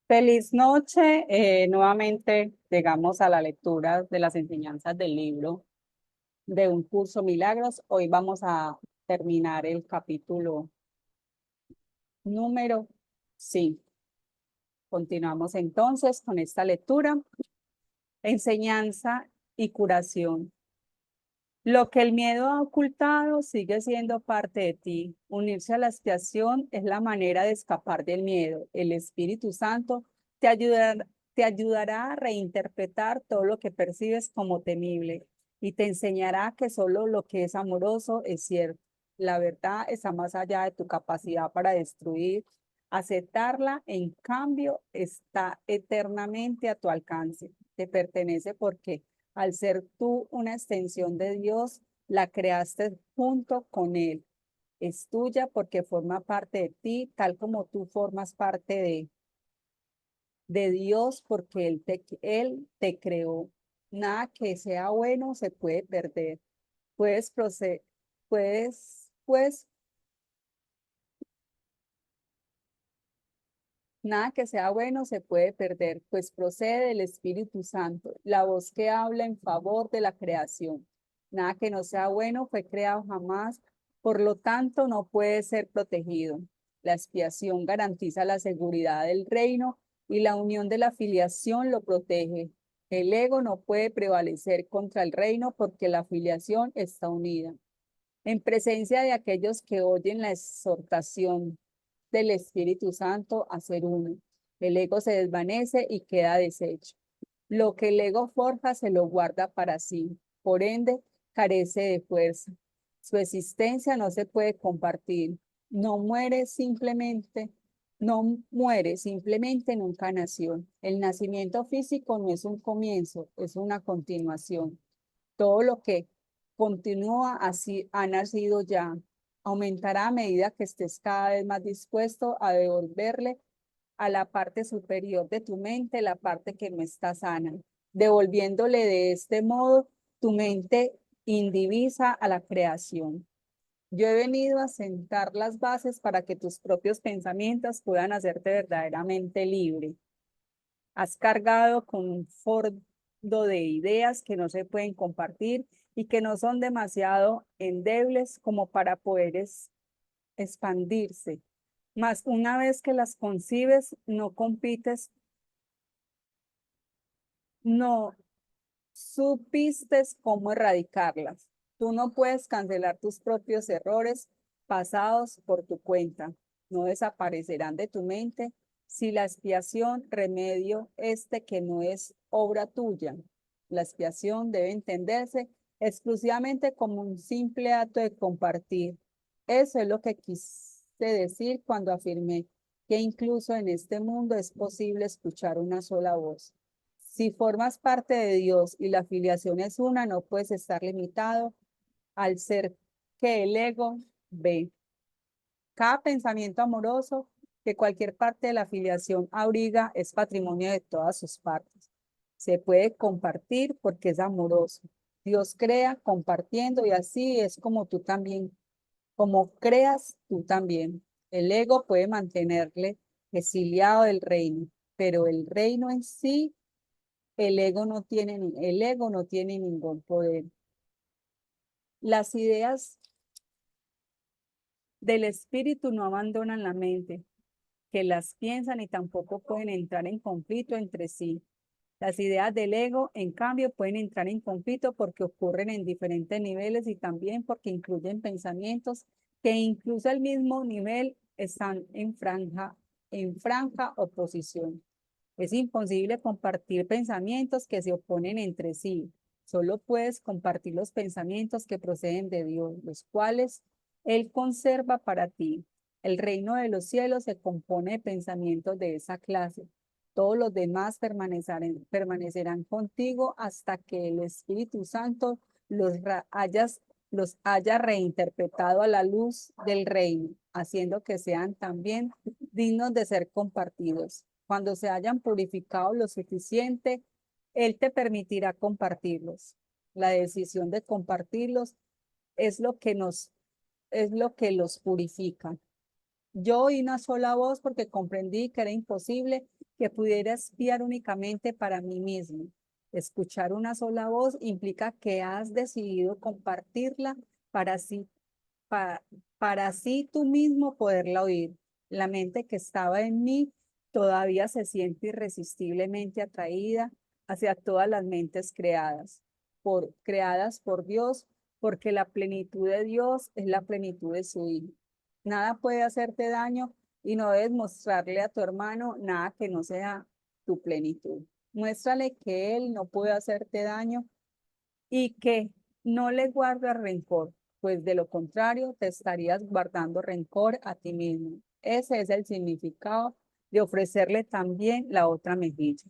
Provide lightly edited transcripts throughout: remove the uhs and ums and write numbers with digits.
Feliz noche. Nuevamente llegamos a la lectura de las enseñanzas del libro de Un Curso Milagros. Hoy vamos a terminar el capítulo número 5. Continuamos entonces con esta lectura. Enseñanza y curación. Lo que el miedo ha ocultado sigue siendo parte de ti. Unirse a la expiación es la manera de escapar del miedo. El Espíritu Santo te ayudará a reinterpretar todo lo que percibes como temible y te enseñará que solo lo que es amoroso es cierto. La verdad está más allá de tu capacidad para destruir. Aceptarla, en cambio, está eternamente a tu alcance. Te pertenece porque al ser tú una extensión de Dios, la creaste junto con Él. Es tuya porque forma parte de ti, tal como tú formas parte de Dios, porque Él te creó. Nada que sea bueno se puede perder. Puedes proceder, pues, nada que sea bueno se puede perder, pues procede del Espíritu Santo, la voz que habla en favor de la creación. Nada que no sea bueno fue creado jamás, por lo tanto no puede ser protegido. La expiación garantiza la seguridad del reino y la unión de la filiación lo protege. El ego no puede prevalecer contra el reino porque la filiación está unida. En presencia de aquellos que oyen la exhortación del Espíritu Santo a ser uno, el ego se desvanece y queda deshecho. Lo que el ego forja se lo guarda para sí, por ende carece de fuerza. Su existencia no se puede compartir, no muere simplemente, no muere, simplemente nunca nació. El nacimiento físico no es un comienzo, es una continuación. Todo lo que continúa así ha nacido ya. Aumentará a medida que estés cada vez más dispuesto a devolverle a la parte superior de tu mente la parte que no está sana, devolviéndole de este modo tu mente indivisa a la creación. Yo he venido a sentar las bases para que tus propios pensamientos puedan hacerte verdaderamente libre. Has cargado con un fardo de ideas que no se pueden compartir y que no son demasiado endebles como para poder expandirse. Mas una vez que las concibes, no compites, no supiste cómo erradicarlas. Tú no puedes cancelar tus propios errores pasados por tu cuenta. No desaparecerán de tu mente si la expiación remedio este que no es obra tuya. La expiación debe entenderse exclusivamente como un simple acto de compartir. Eso es lo que quise decir cuando afirmé que incluso en este mundo es posible escuchar una sola voz. Si formas parte de Dios y la afiliación es una, no puedes estar limitado al ser que el ego ve. Cada pensamiento amoroso que cualquier parte de la afiliación abriga es patrimonio de todas sus partes. Se puede compartir porque es amoroso. Dios crea compartiendo y así es como tú también, como creas tú también. El ego puede mantenerle exiliado del reino, pero el reino en sí el ego no tiene ningún poder. Las ideas del espíritu no abandonan la mente, que las piensan y tampoco pueden entrar en conflicto entre sí. Las ideas del ego, en cambio, pueden entrar en conflicto porque ocurren en diferentes niveles y también porque incluyen pensamientos que incluso al mismo nivel están en franja oposición. Es imposible compartir pensamientos que se oponen entre sí. Solo puedes compartir los pensamientos que proceden de Dios, los cuales Él conserva para ti. El reino de los cielos se compone de pensamientos de esa clase. Todos los demás permanecerán contigo hasta que el Espíritu Santo los haya reinterpretado a la luz del reino, haciendo que sean también dignos de ser compartidos. Cuando se hayan purificado lo suficiente, Él te permitirá compartirlos. La decisión de compartirlos es lo que es lo que los purifica. Yo oí una sola voz porque comprendí que era imposible que pudiera espiar únicamente para mí mismo. Escuchar una sola voz implica que has decidido compartirla para sí, pa- para así tú mismo poderla oír. La mente que estaba en mí todavía se siente irresistiblemente atraída hacia todas las mentes creadas por Dios, porque la plenitud de Dios es la plenitud de su Hijo. Nada puede hacerte daño y no debes mostrarle a tu hermano nada que no sea tu plenitud. Muéstrale que él no puede hacerte daño y que no le guardes rencor, pues de lo contrario te estarías guardando rencor a ti mismo. Ese es el significado de ofrecerle también la otra mejilla.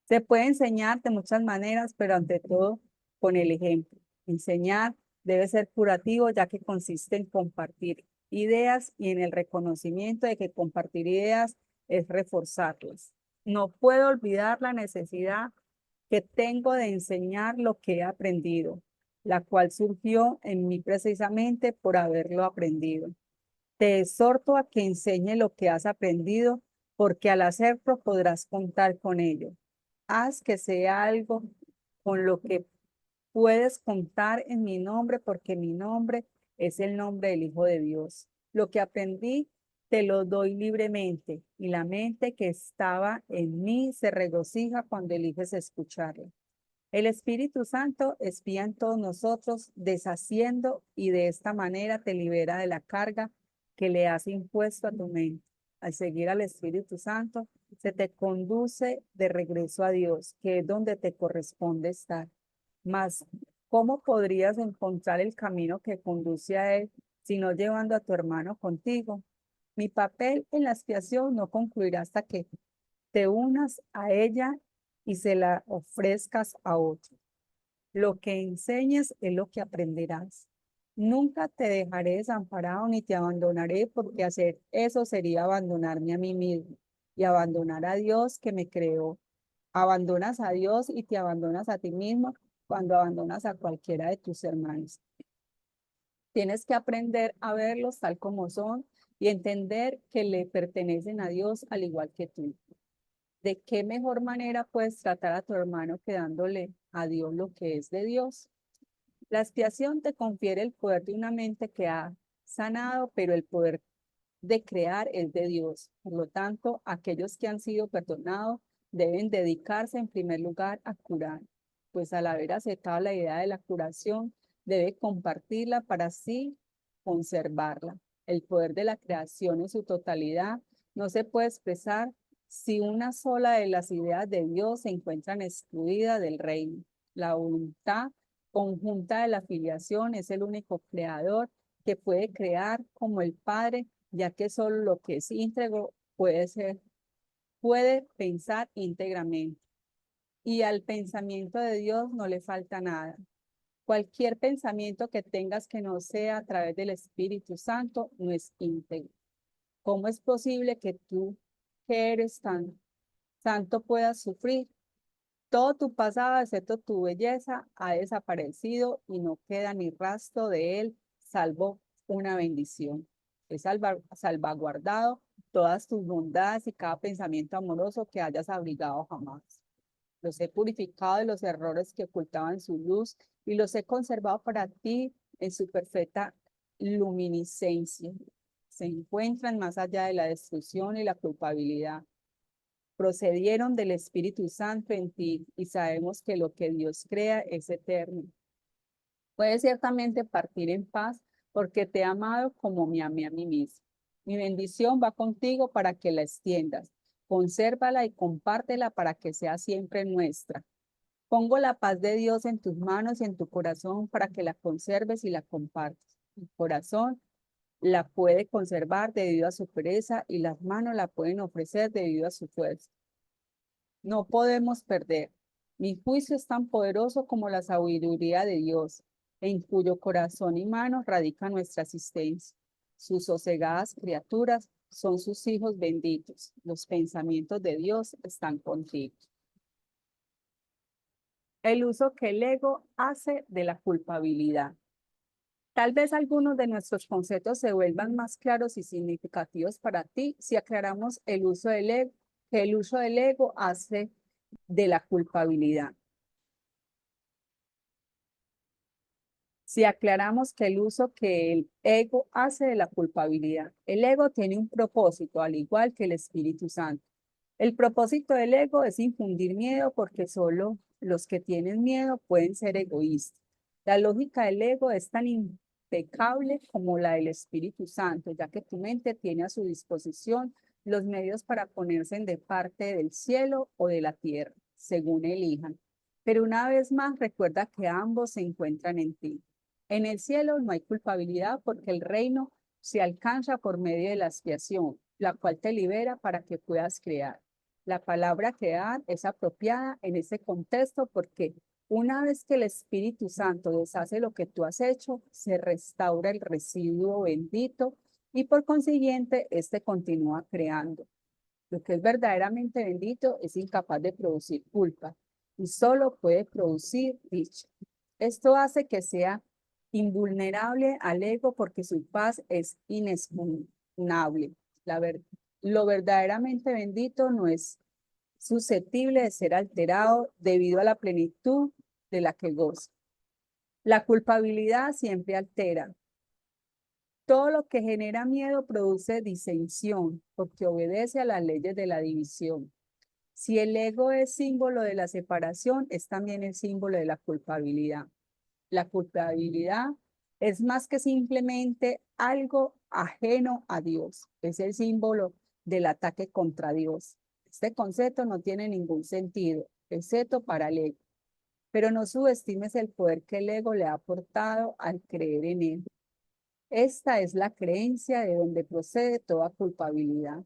Se puede enseñar de muchas maneras, pero ante todo con el ejemplo. Enseñar debe ser curativo, ya que consiste en compartir ideas y en el reconocimiento de que compartir ideas es reforzarlas. No puedo olvidar la necesidad que tengo de enseñar lo que he aprendido, la cual surgió en mí precisamente por haberlo aprendido. Te exhorto a que enseñe lo que has aprendido, porque al hacerlo podrás contar con ello. Haz que sea algo con lo que puedes contar en mi nombre, porque mi nombre es el nombre del Hijo de Dios. Lo que aprendí te lo doy libremente, y la mente que estaba en mí se regocija cuando eliges escucharla. El Espíritu Santo espía en todos nosotros, deshaciendo, y de esta manera te libera de la carga que le has impuesto a tu mente. Al seguir al Espíritu Santo, se te conduce de regreso a Dios, que es donde te corresponde estar. Mas, ¿cómo podrías encontrar el camino que conduce a Él si no llevando a tu hermano contigo? Mi papel en la expiación no concluirá hasta que te unas a ella y se la ofrezcas a otro. Lo que enseñes es lo que aprenderás. Nunca te dejaré desamparado ni te abandonaré, porque hacer eso sería abandonarme a mí mismo y abandonar a Dios que me creó. Abandonas a Dios y te abandonas a ti mismo cuando abandonas a cualquiera de tus hermanos. Tienes que aprender a verlos tal como son y entender que le pertenecen a Dios al igual que tú. ¿De qué mejor manera puedes tratar a tu hermano que dándole a Dios lo que es de Dios? La expiación te confiere el poder de una mente que ha sanado, pero el poder de crear es de Dios. Por lo tanto, aquellos que han sido perdonados deben dedicarse en primer lugar a curar, pues al haber aceptado la idea de la curación, debe compartirla para así conservarla. El poder de la creación en su totalidad no se puede expresar si una sola de las ideas de Dios se encuentran excluida del reino. La voluntad conjunta de la filiación es el único creador que puede crear como el Padre, ya que solo lo que es íntegro puede pensar íntegramente. Y al pensamiento de Dios no le falta nada. Cualquier pensamiento que tengas que no sea a través del Espíritu Santo no es íntegro. ¿Cómo es posible que tú, que eres tan santo, puedas sufrir? Todo tu pasado, excepto tu belleza, ha desaparecido y no queda ni rastro de él, salvo una bendición. He salvaguardado todas tus bondades y cada pensamiento amoroso que hayas abrigado jamás. Los he purificado de los errores que ocultaban su luz y los he conservado para ti en su perfecta luminiscencia. Se encuentran más allá de la destrucción y la culpabilidad. Procedieron del Espíritu Santo en ti y sabemos que lo que Dios crea es eterno. Puedes ciertamente partir en paz porque te he amado como me amé a mí mismo. Mi bendición va contigo para que la extiendas. Consérvala y compártela para que sea siempre nuestra. Pongo la paz de Dios en tus manos y en tu corazón para que la conserves y la compartas. El corazón la puede conservar debido a su pureza y las manos la pueden ofrecer debido a su fuerza. No podemos perder. Mi juicio es tan poderoso como la sabiduría de Dios, en cuyo corazón y manos radica nuestra asistencia. Sus sosegadas criaturas son sus hijos benditos. Los pensamientos de Dios están contigo. El uso que el ego hace de la culpabilidad. Tal vez algunos de nuestros conceptos se vuelvan más claros y significativos para ti si aclaramos el uso del ego que el uso del ego hace de la culpabilidad. Si aclaramos que el uso que el ego hace de la culpabilidad, el ego tiene un propósito, al igual que el Espíritu Santo. El propósito del ego es infundir miedo porque solo los que tienen miedo pueden ser egoístas. La lógica del ego es tan impecable como la del Espíritu Santo, ya que tu mente tiene a su disposición los medios para ponerse en de parte del cielo o de la tierra, según elijan. Pero una vez más, recuerda que ambos se encuentran en ti. En el cielo no hay culpabilidad porque el reino se alcanza por medio de la expiación, la cual te libera para que puedas crear. La palabra crear es apropiada en ese contexto porque una vez que el Espíritu Santo deshace lo que tú has hecho, se restaura el residuo bendito y por consiguiente, este continúa creando. Lo que es verdaderamente bendito es incapaz de producir culpa y solo puede producir dicha. Esto hace que sea invulnerable al ego porque su paz es inexpugnable. Lo verdaderamente bendito no es susceptible de ser alterado debido a la plenitud de la que goza. La culpabilidad siempre altera. Todo lo que genera miedo produce disensión porque obedece a las leyes de la división. Si el ego es símbolo de la separación, es también el símbolo de la culpabilidad. La culpabilidad es más que simplemente algo ajeno a Dios. Es el símbolo del ataque contra Dios. Este concepto no tiene ningún sentido, excepto para el ego. Pero no subestimes el poder que el ego le ha aportado al creer en él. Esta es la creencia de donde procede toda culpabilidad.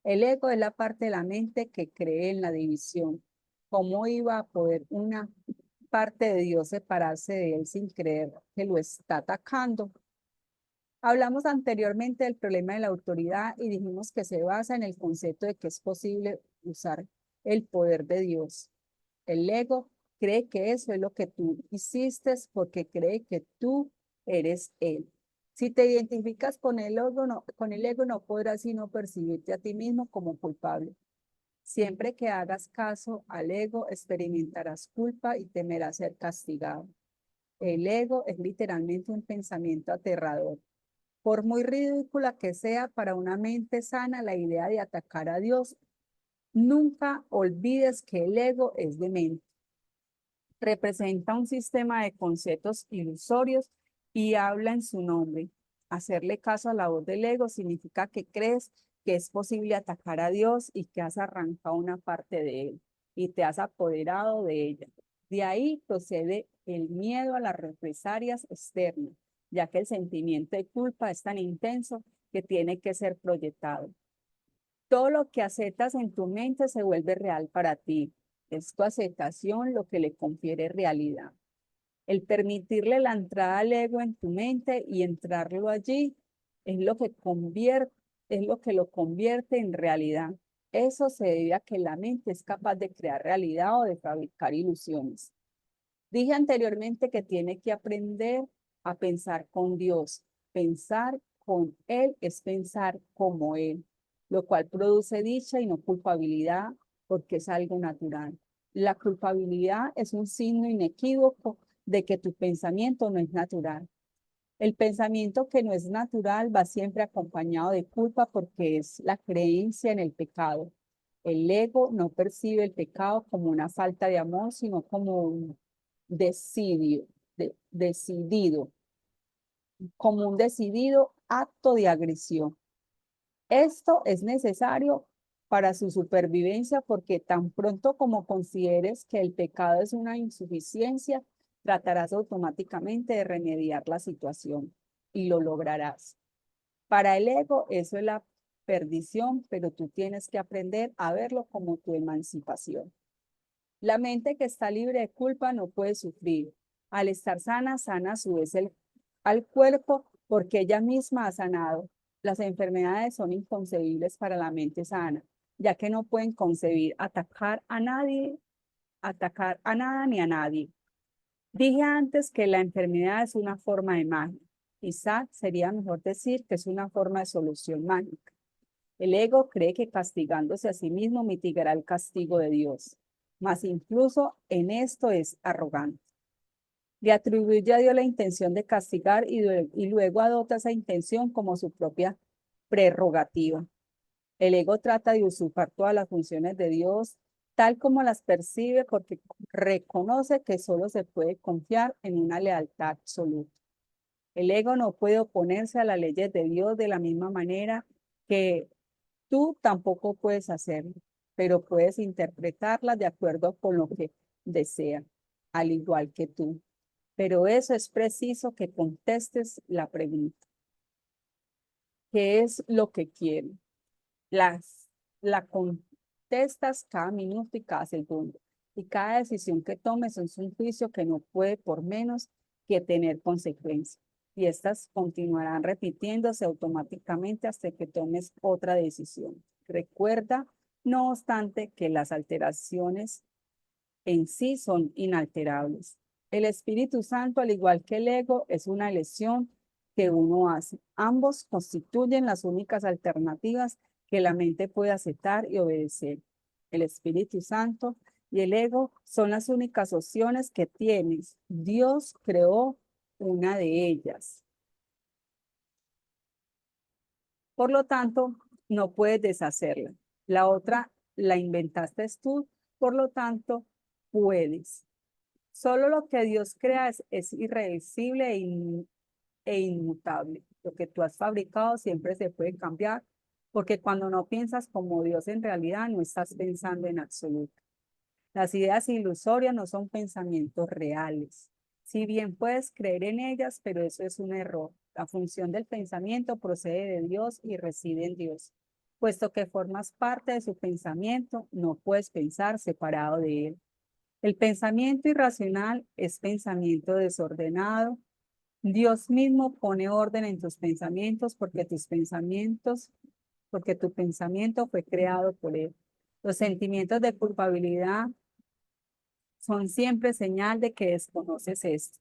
El ego es la parte de la mente que cree en la división. ¿Cómo iba a poder una parte de Dios separarse de él sin creer que lo está atacando? Hablamos anteriormente del problema de la autoridad y dijimos que se basa en el concepto de que es posible usar el poder de Dios. El ego cree que eso es lo que tú hiciste porque cree que tú eres él. Si te identificas con el ego no podrás sino percibirte a ti mismo como culpable. Siempre que hagas caso al ego, experimentarás culpa y temerás ser castigado. El ego es literalmente un pensamiento aterrador. Por muy ridícula que sea para una mente sana la idea de atacar a Dios, nunca olvides que el ego es demente. Representa un sistema de conceptos ilusorios y habla en su nombre. Hacerle caso a la voz del ego significa que crees que es posible atacar a Dios y que has arrancado una parte de él y te has apoderado de ella. De ahí procede el miedo a las represalias externas, ya que el sentimiento de culpa es tan intenso que tiene que ser proyectado. Todo lo que aceptas en tu mente se vuelve real para ti. Es tu aceptación lo que le confiere realidad. El permitirle la entrada al ego en tu mente y entrarlo allí es es lo que lo convierte en realidad. Eso se debe a que la mente es capaz de crear realidad o de fabricar ilusiones. Dije anteriormente que tiene que aprender a pensar con Dios. Pensar con Él es pensar como Él, lo cual produce dicha y no culpabilidad porque es algo natural. La culpabilidad es un signo inequívoco de que tu pensamiento no es natural. El pensamiento que no es natural va siempre acompañado de culpa porque es la creencia en el pecado. El ego no percibe el pecado como una falta de amor, sino como un decidido, como un decidido acto de agresión. Esto es necesario para su supervivencia porque tan pronto como consideres que el pecado es una insuficiencia, tratarás automáticamente de remediar la situación y lo lograrás. Para el ego eso es la perdición, pero tú tienes que aprender a verlo como tu emancipación. La mente que está libre de culpa no puede sufrir. Al estar sana, sana a su vez al cuerpo porque ella misma ha sanado. Las enfermedades son inconcebibles para la mente sana, ya que no pueden concebir atacar a nadie, atacar a nada ni a nadie. Dije antes que la enfermedad es una forma de magia. Quizá sería mejor decir que es una forma de solución mágica. El ego cree que castigándose a sí mismo mitigará el castigo de Dios, mas incluso en esto es arrogante. Le atribuye a Dios la intención de castigar y luego adopta esa intención como su propia prerrogativa. El ego trata de usurpar todas las funciones de Dios tal como las percibe porque reconoce que solo se puede confiar en una lealtad absoluta. El ego no puede oponerse a las leyes de Dios de la misma manera que tú tampoco puedes hacerlo, pero puedes interpretarlas de acuerdo con lo que desea, al igual que tú. Pero eso es preciso que contestes la pregunta. ¿Qué es lo que quiero? La contestas cada minuto y cada segundo. Y cada decisión que tomes es un juicio que no puede por menos que tener consecuencias. Y estas continuarán repitiéndose automáticamente hasta que tomes otra decisión. Recuerda, no obstante, que las alteraciones en sí son inalterables. El Espíritu Santo, al igual que el ego, es una elección que uno hace. Ambos constituyen las únicas alternativas que la mente puede aceptar y obedecer. El Espíritu Santo y el ego son las únicas opciones que tienes. Dios creó una de ellas. Por lo tanto, no puedes deshacerla. La otra la inventaste tú, por lo tanto, puedes. Solo lo que Dios crea es irreversible e inmutable. Lo que tú has fabricado siempre se puede cambiar, porque cuando no piensas como Dios en realidad, no estás pensando en absoluto. Las ideas ilusorias no son pensamientos reales. Si bien puedes creer en ellas, pero eso es un error. La función del pensamiento procede de Dios y reside en Dios. Puesto que formas parte de su pensamiento, no puedes pensar separado de él. El pensamiento irracional es pensamiento desordenado. Dios mismo pone orden en tus pensamientos porque tu pensamiento fue creado por él. Los sentimientos de culpabilidad son siempre señal de que desconoces esto.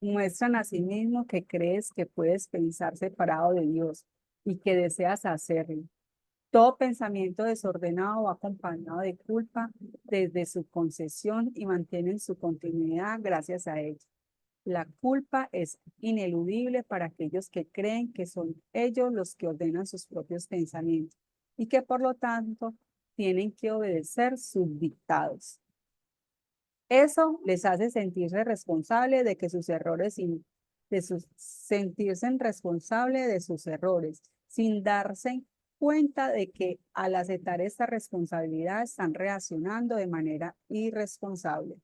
Muestran a sí mismo que crees que puedes pensar separado de Dios y que deseas hacerlo. Todo pensamiento desordenado va acompañado de culpa desde su concesión y mantienen su continuidad gracias a ella. La culpa es ineludible para aquellos que creen que son ellos los que ordenan sus propios pensamientos y que por lo tanto tienen que obedecer sus dictados. Eso les hace sentirse responsables de que sus errores sentirse responsable de sus errores, sin darse cuenta de que al aceptar esta responsabilidad están reaccionando de manera irresponsable.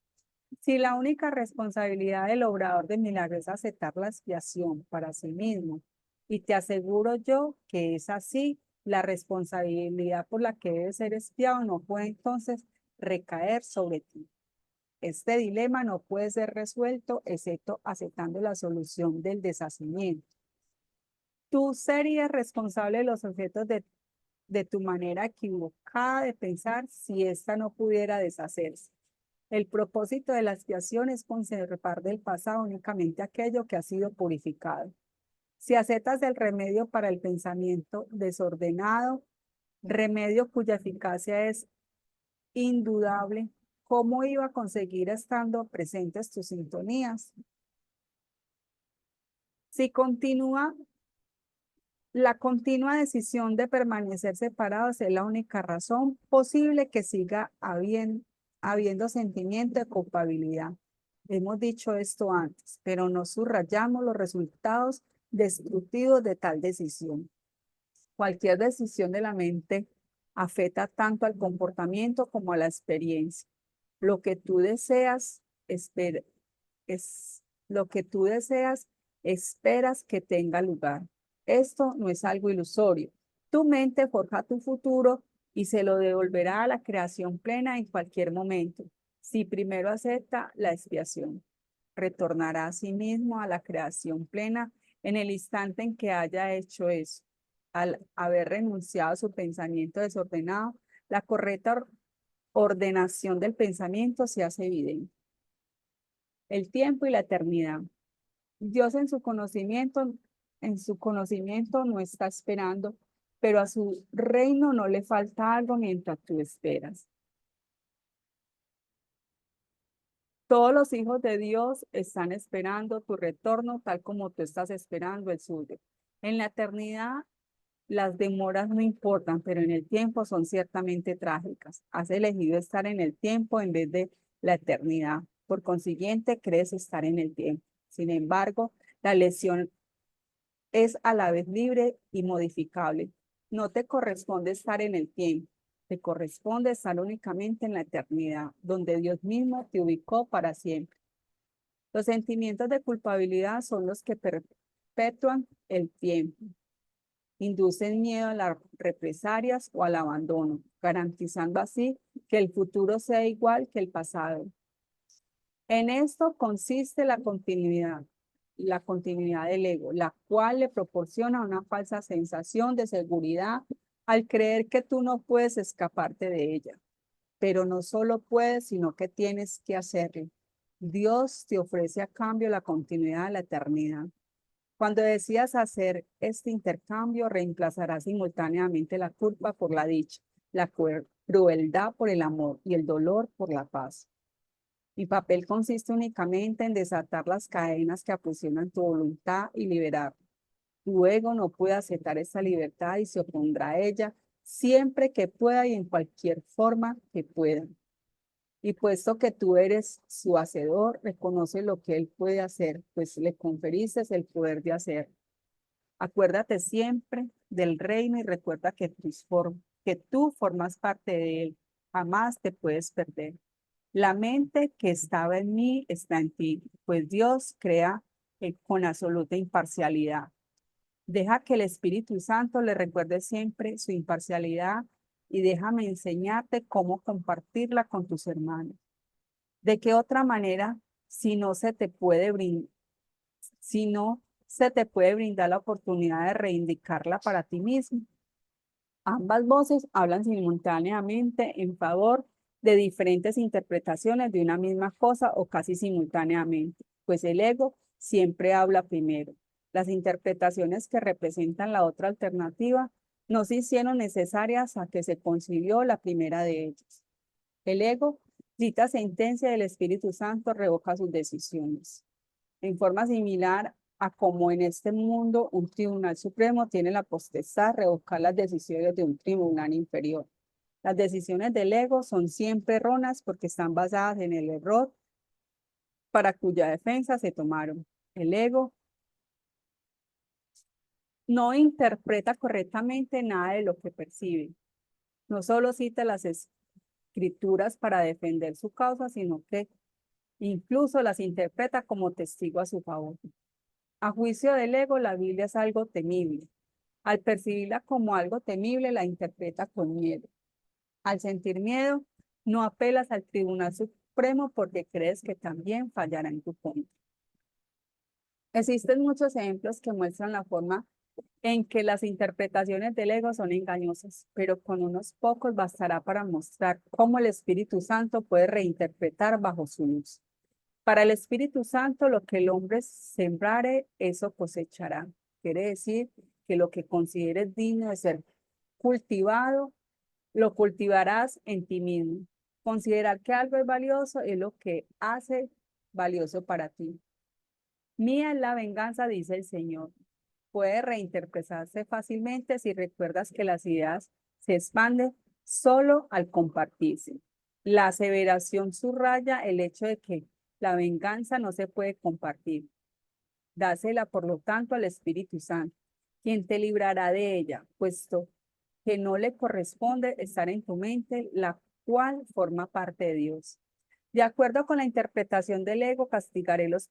Si la única responsabilidad del obrador de milagros es aceptar la expiación para sí mismo, y te aseguro yo que es así, la responsabilidad por la que debe ser expiado no puede entonces recaer sobre ti. Este dilema no puede ser resuelto excepto aceptando la solución del deshacimiento. Tú serías responsable de los objetos de tu manera equivocada de pensar si ésta no pudiera deshacerse. El propósito de la expiación es conservar del pasado únicamente aquello que ha sido purificado. Si aceptas el remedio para el pensamiento desordenado, remedio cuya eficacia es indudable, ¿cómo iba a conseguir estando presentes tus sintonías? Si continúa, la continua decisión de permanecer separados es la única razón posible que siga habiendo sentimiento de culpabilidad. Hemos dicho esto antes, pero no subrayamos los resultados destructivos de tal decisión. Cualquier decisión de la mente afecta tanto al comportamiento como a la experiencia. Lo que tú deseas, lo que tú deseas, esperas que tenga lugar. Esto no es algo ilusorio. Tu mente forja tu futuro y se lo devolverá a la creación plena en cualquier momento. Si primero acepta la expiación, retornará a sí mismo a la creación plena en el instante en que haya hecho eso. Al haber renunciado a su pensamiento desordenado, la correcta ordenación del pensamiento se hace evidente. El tiempo y la eternidad. Dios en su conocimiento no está esperando pero a su reino no le falta algo mientras tú esperas. Todos los hijos de Dios están esperando tu retorno tal como tú estás esperando el suyo. En la eternidad, las demoras no importan, pero en el tiempo son ciertamente trágicas. Has elegido estar en el tiempo en vez de la eternidad. Por consiguiente, crees estar en el tiempo. Sin embargo, la elección es a la vez libre y modificable. No te corresponde estar en el tiempo, te corresponde estar únicamente en la eternidad, donde Dios mismo te ubicó para siempre. Los sentimientos de culpabilidad son los que perpetúan el tiempo, inducen miedo a las represalias o al abandono, garantizando así que el futuro sea igual que el pasado. En esto consiste la continuidad del ego, la cual le proporciona una falsa sensación de seguridad al creer que tú no puedes escaparte de ella. Pero no solo puedes, sino que tienes que hacerlo. Dios te ofrece a cambio la continuidad de la eternidad. Cuando decidas hacer este intercambio, reemplazarás simultáneamente la culpa por la dicha, la crueldad por el amor y el dolor por la paz. Mi papel consiste únicamente en desatar las cadenas que aprisionan tu voluntad y liberar. Tu ego no puede aceptar esa libertad y se opondrá a ella siempre que pueda y en cualquier forma que pueda. Y puesto que tú eres su hacedor, reconoce lo que él puede hacer, pues le conferiste el poder de hacer. Acuérdate siempre del reino y recuerda que tú formas parte de él. Jamás te puedes perder. La mente que estaba en mí está en ti, pues Dios crea con absoluta imparcialidad. Deja que el Espíritu Santo le recuerde siempre su imparcialidad y déjame enseñarte cómo compartirla con tus hermanos. ¿De qué otra manera si no se te puede si no se te puede brindar la oportunidad de reivindicarla para ti mismo? Ambas voces hablan simultáneamente en favor de diferentes interpretaciones de una misma cosa o casi simultáneamente, pues el ego siempre habla primero. Las interpretaciones que representan la otra alternativa no se hicieron necesarias a que se concibió la primera de ellas. El ego, dicta sentencia del Espíritu Santo, revoca sus decisiones. En forma similar a como en este mundo un tribunal supremo tiene la potestad de revocar las decisiones de un tribunal inferior. Las decisiones del ego son siempre erróneas porque están basadas en el error para cuya defensa se tomaron. El ego no interpreta correctamente nada de lo que percibe. No solo cita las escrituras para defender su causa, sino que incluso las interpreta como testigo a su favor. A juicio del ego, la Biblia es algo temible. Al percibirla como algo temible, la interpreta con miedo. Al sentir miedo, no apelas al Tribunal Supremo porque crees que también fallará en tu contra. Existen muchos ejemplos que muestran la forma en que las interpretaciones del ego son engañosas, pero con unos pocos bastará para mostrar cómo el Espíritu Santo puede reinterpretar bajo su luz. Para el Espíritu Santo, lo que el hombre sembrare, eso cosechará. Quiere decir que lo que consideres digno de ser cultivado, lo cultivarás en ti mismo. Considerar que algo es valioso es lo que hace valioso para ti. Mía es la venganza, dice el Señor. Puede reinterpretarse fácilmente si recuerdas que las ideas se expanden solo al compartirse. La aseveración subraya el hecho de que la venganza no se puede compartir. Dásela, por lo tanto, al Espíritu Santo, quien te librará de ella, puesto que no le corresponde estar en tu mente, la cual forma parte de Dios. De acuerdo con la interpretación del ego, castigaré los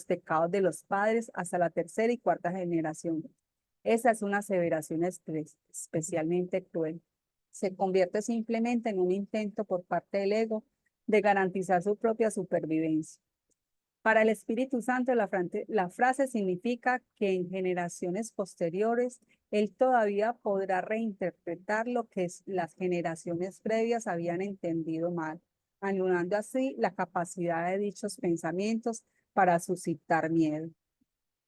pecados de los padres hasta la tercera y cuarta generación. Esa es una aseveración especialmente cruel. Se convierte simplemente en un intento por parte del ego de garantizar su propia supervivencia. Para el Espíritu Santo, la frase significa que en generaciones posteriores, él todavía podrá reinterpretar lo que las generaciones previas habían entendido mal, anulando así la capacidad de dichos pensamientos para suscitar miedo.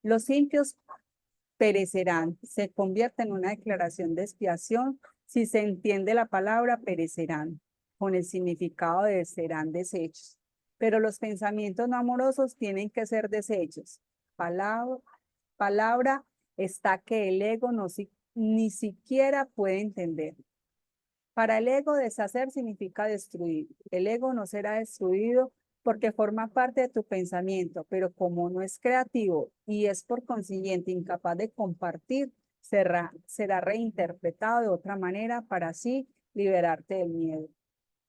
Los impios perecerán. Se convierte en una declaración de expiación. Si se entiende la palabra, perecerán, con el significado de serán deshechos. Pero los pensamientos no amorosos tienen que ser deshechos. Palabra está que el ego ni siquiera puede entender. Para el ego, deshacer significa destruir. El ego no será destruido porque forma parte de tu pensamiento, pero como no es creativo y es por consiguiente incapaz de compartir, será reinterpretado de otra manera para así liberarte del miedo.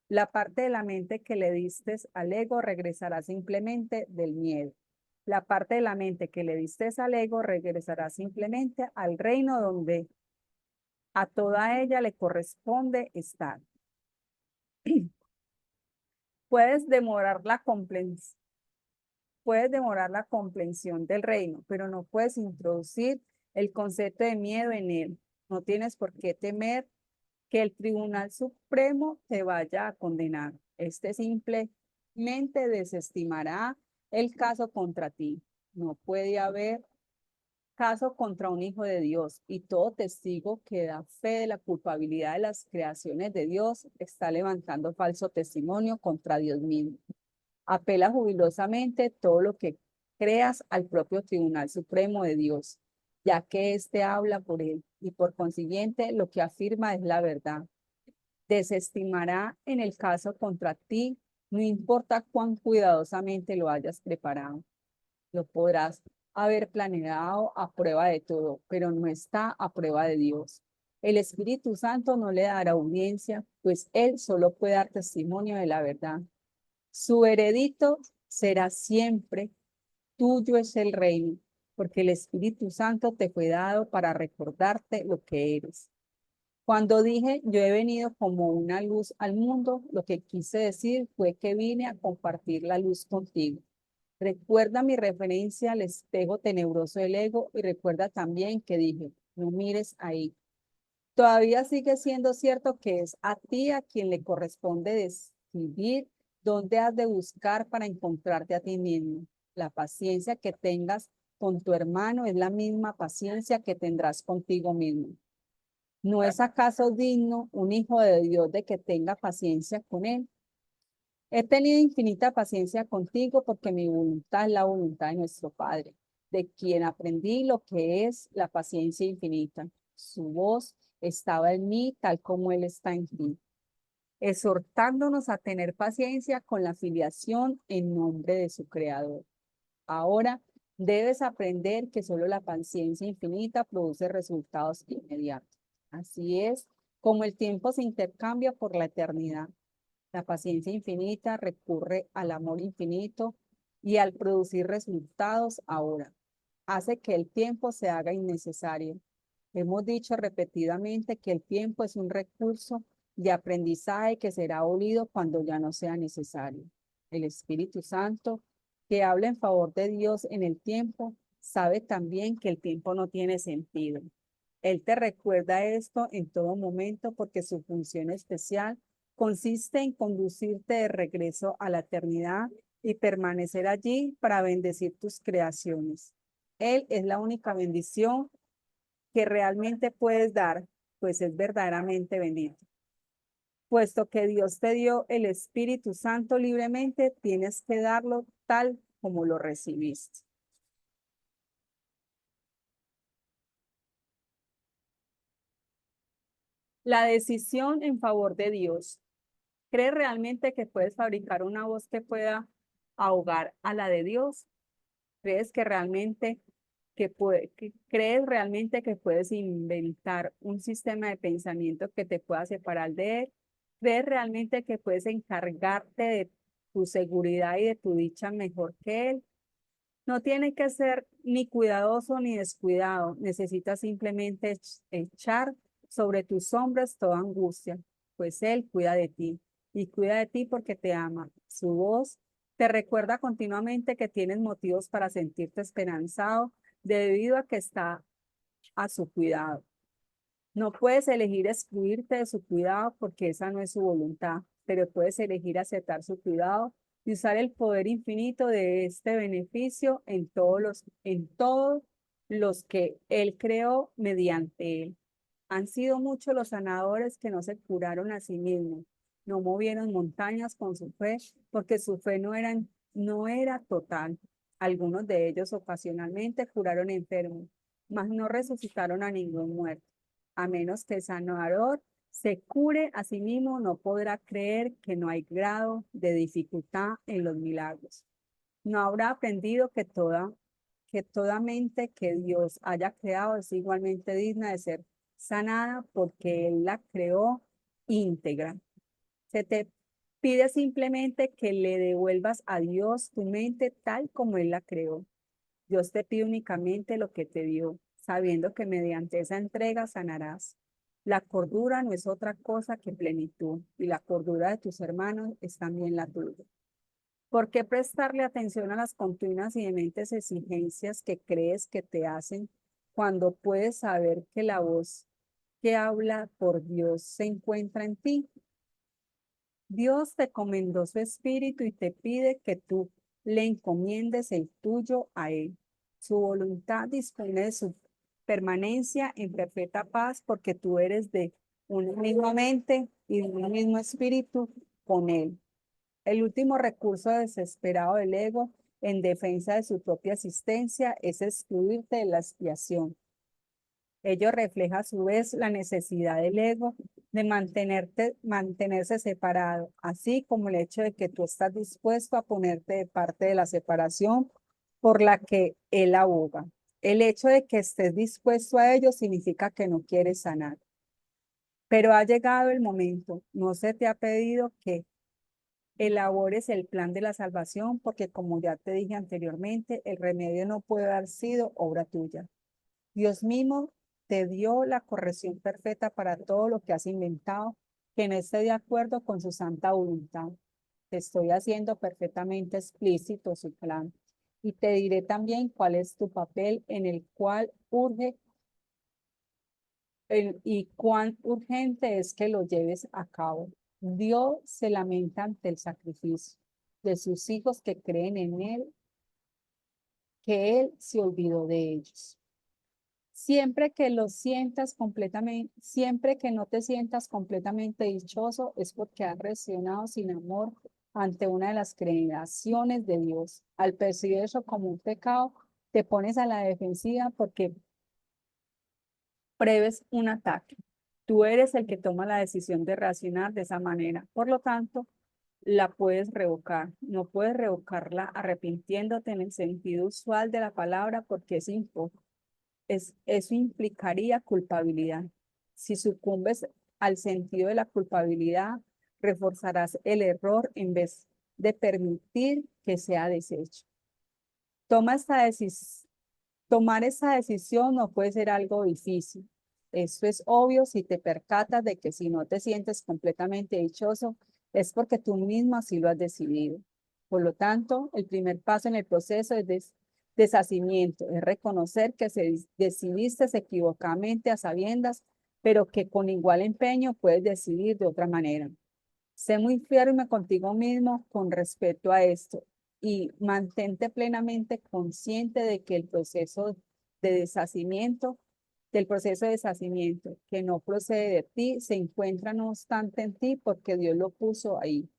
La parte de la mente que le diste al ego regresará simplemente del miedo. La parte de la mente que le diste al ego regresará simplemente al reino donde a toda ella le corresponde estar. Puedes demorar la comprensión del reino, pero no puedes introducir el concepto de miedo en él. No tienes por qué temer que el Tribunal Supremo te vaya a condenar. Este simplemente desestimará el caso contra ti. No puede haber caso contra un hijo de Dios y todo testigo que da fe de la culpabilidad de las creaciones de Dios está levantando falso testimonio contra Dios mismo. Apela jubilosamente todo lo que creas al propio Tribunal Supremo de Dios, ya que éste habla por él y por consiguiente lo que afirma es la verdad. Desestimará en el caso contra ti, no importa cuán cuidadosamente lo hayas preparado. Lo podrás haber planeado a prueba de todo, pero no está a prueba de Dios. El Espíritu Santo no le dará audiencia, pues Él solo puede dar testimonio de la verdad. Su veredicto será siempre, tuyo es el reino, porque el Espíritu Santo te fue dado para recordarte lo que eres. Cuando dije, yo he venido como una luz al mundo, lo que quise decir fue que vine a compartir la luz contigo. Recuerda mi referencia al espejo tenebroso del ego y recuerda también que dije, no mires ahí. Todavía sigue siendo cierto que es a ti a quien le corresponde decidir dónde has de buscar para encontrarte a ti mismo. La paciencia que tengas con tu hermano es la misma paciencia que tendrás contigo mismo. ¿No es acaso digno un hijo de Dios de que tenga paciencia con él? He tenido infinita paciencia contigo porque mi voluntad es la voluntad de nuestro Padre, de quien aprendí lo que es la paciencia infinita. Su voz estaba en mí tal como Él está en ti, exhortándonos a tener paciencia con la filiación en nombre de su Creador. Ahora debes aprender que solo la paciencia infinita produce resultados inmediatos. Así es como el tiempo se intercambia por la eternidad. La paciencia infinita recurre al amor infinito y al producir resultados ahora, hace que el tiempo se haga innecesario. Hemos dicho repetidamente que el tiempo es un recurso de aprendizaje que será abolido cuando ya no sea necesario. El Espíritu Santo, que habla en favor de Dios en el tiempo, sabe también que el tiempo no tiene sentido. Él te recuerda esto en todo momento porque su función especial consiste en conducirte de regreso a la eternidad y permanecer allí para bendecir tus creaciones. Él es la única bendición que realmente puedes dar, pues es verdaderamente bendito. Puesto que Dios te dio el Espíritu Santo libremente, tienes que darlo tal como lo recibiste. La decisión en favor de Dios. ¿Crees realmente que puedes fabricar una voz que pueda ahogar a la de Dios? ¿Crees que realmente crees realmente que puedes inventar un sistema de pensamiento que te pueda separar de él? ¿Crees realmente que puedes encargarte de tu seguridad y de tu dicha mejor que él? No tienes que ser ni cuidadoso ni descuidado. Necesitas simplemente echar sobre tus hombros toda angustia, pues él cuida de ti y cuida de ti porque te ama. Su voz te recuerda continuamente que tienes motivos para sentirte esperanzado debido a que está a su cuidado. No puedes elegir excluirte de su cuidado porque esa no es su voluntad, pero puedes elegir aceptar su cuidado y usar el poder infinito de este beneficio en todo los que Él creó mediante Él. Han sido muchos los sanadores que no se curaron a sí mismos, no movieron montañas con su fe, porque su fe no era total. Algunos de ellos ocasionalmente curaron enfermos, mas no resucitaron a ningún muerto. A menos que el sanador se cure a sí mismo, no podrá creer que no hay grado de dificultad en los milagros. No habrá aprendido que toda mente que Dios haya creado es igualmente digna de ser sanada porque Él la creó íntegra. Se te pide simplemente que le devuelvas a Dios tu mente tal como Él la creó. Dios te pide únicamente lo que te dio, sabiendo que mediante esa entrega sanarás. La cordura no es otra cosa que plenitud, y la cordura de tus hermanos es también la tuya. ¿Por qué prestarle atención a las continuas y dementes exigencias que crees que te hacen cuando puedes saber que la voz que habla por Dios se encuentra en ti? Dios te encomendó su espíritu y te pide que tú le encomiendes el tuyo a Él. Su voluntad dispone de su permanencia en perfecta paz porque tú eres de una misma mente y de un mismo espíritu con Él. El último recurso desesperado del ego en defensa de su propia existencia es excluirte de la expiación. Ello refleja a su vez la necesidad del ego de mantenerse separado, así como el hecho de que tú estás dispuesto a ponerte de parte de la separación por la que él aboga. El hecho de que estés dispuesto a ello significa que no quieres sanar. Pero ha llegado el momento, no se te ha pedido que elabores el plan de la salvación, porque como ya te dije anteriormente, el remedio no puede haber sido obra tuya. Dios mismo te dio la corrección perfecta para todo lo que has inventado, que no esté de acuerdo con su santa voluntad. Te estoy haciendo perfectamente explícito su plan y te diré también cuál es tu papel en el cual urge y cuán urgente es que lo lleves a cabo. Dios se lamenta ante el sacrificio de sus hijos que creen en Él, que Él se olvidó de ellos. Siempre que lo sientas completamente, siempre que no te sientas completamente dichoso, es porque has reaccionado sin amor ante una de las creaciones de Dios. Al percibir eso como un pecado, te pones a la defensiva porque prevés un ataque. Tú eres el que toma la decisión de reaccionar de esa manera. Por lo tanto, la puedes revocar. No puedes revocarla arrepintiéndote en el sentido usual de la palabra porque eso implicaría culpabilidad. Si sucumbes al sentido de la culpabilidad, reforzarás el error en vez de permitir que sea deshecho. Toma esta decisión. Tomar esa decisión no puede ser algo difícil. Eso es obvio si te percatas de que si no te sientes completamente dichoso, es porque tú mismo así lo has decidido. Por lo tanto, el primer paso en el proceso es deshacimiento, es reconocer que decidiste equivocadamente a sabiendas, pero que con igual empeño puedes decidir de otra manera. Sé muy firme contigo mismo con respecto a esto y mantente plenamente consciente de que el proceso de deshacimiento, del proceso de deshacimiento que no procede de ti, se encuentra no obstante en ti porque Dios lo puso ahí.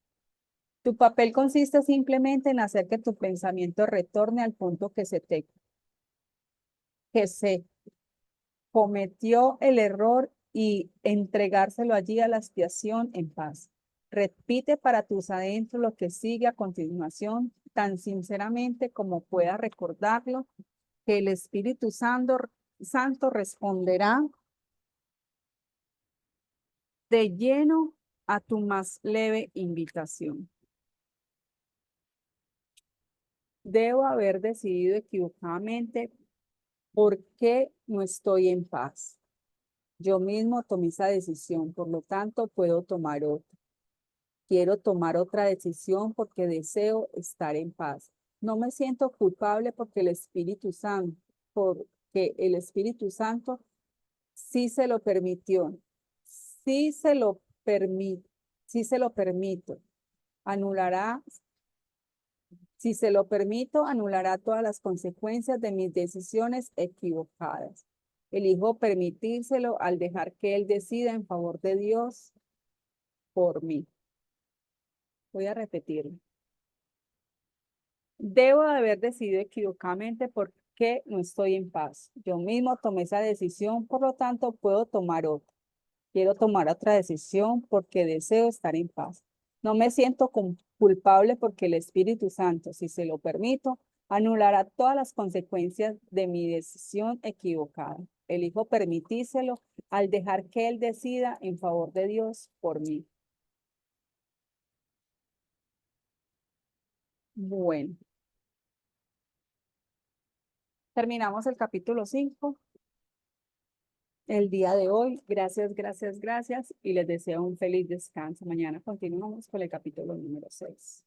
Tu papel consiste simplemente en hacer que tu pensamiento retorne al punto que se cometió el error y entregárselo allí a la expiación en paz. Repite para tus adentros lo que sigue a continuación, tan sinceramente como puedas recordarlo, que el Espíritu Santo responderá de lleno a tu más leve invitación. Debo haber decidido equivocadamente por qué no estoy en paz. Yo mismo tomé esa decisión, por lo tanto puedo tomar otra. Quiero tomar otra decisión porque deseo estar en paz. No me siento culpable porque el Espíritu Santo sí se lo permitió. Sí se lo permite, sí se lo permito. Anulará, Si se lo permito, anulará todas las consecuencias de mis decisiones equivocadas. Elijo permitírselo al dejar que Él decida en favor de Dios por mí. Voy a repetirlo. Debo de haber decidido equivocadamente porque no estoy en paz. Yo mismo tomé esa decisión, por lo tanto puedo tomar otra. Quiero tomar otra decisión porque deseo estar en paz. No me siento culpable porque el Espíritu Santo, si se lo permito, anulará todas las consecuencias de mi decisión equivocada. Elijo permitírselo al dejar que Él decida en favor de Dios por mí. Bueno, terminamos el capítulo 5 el día de hoy. Gracias, gracias, gracias y les deseo un feliz descanso. Mañana continuamos con el capítulo número 6.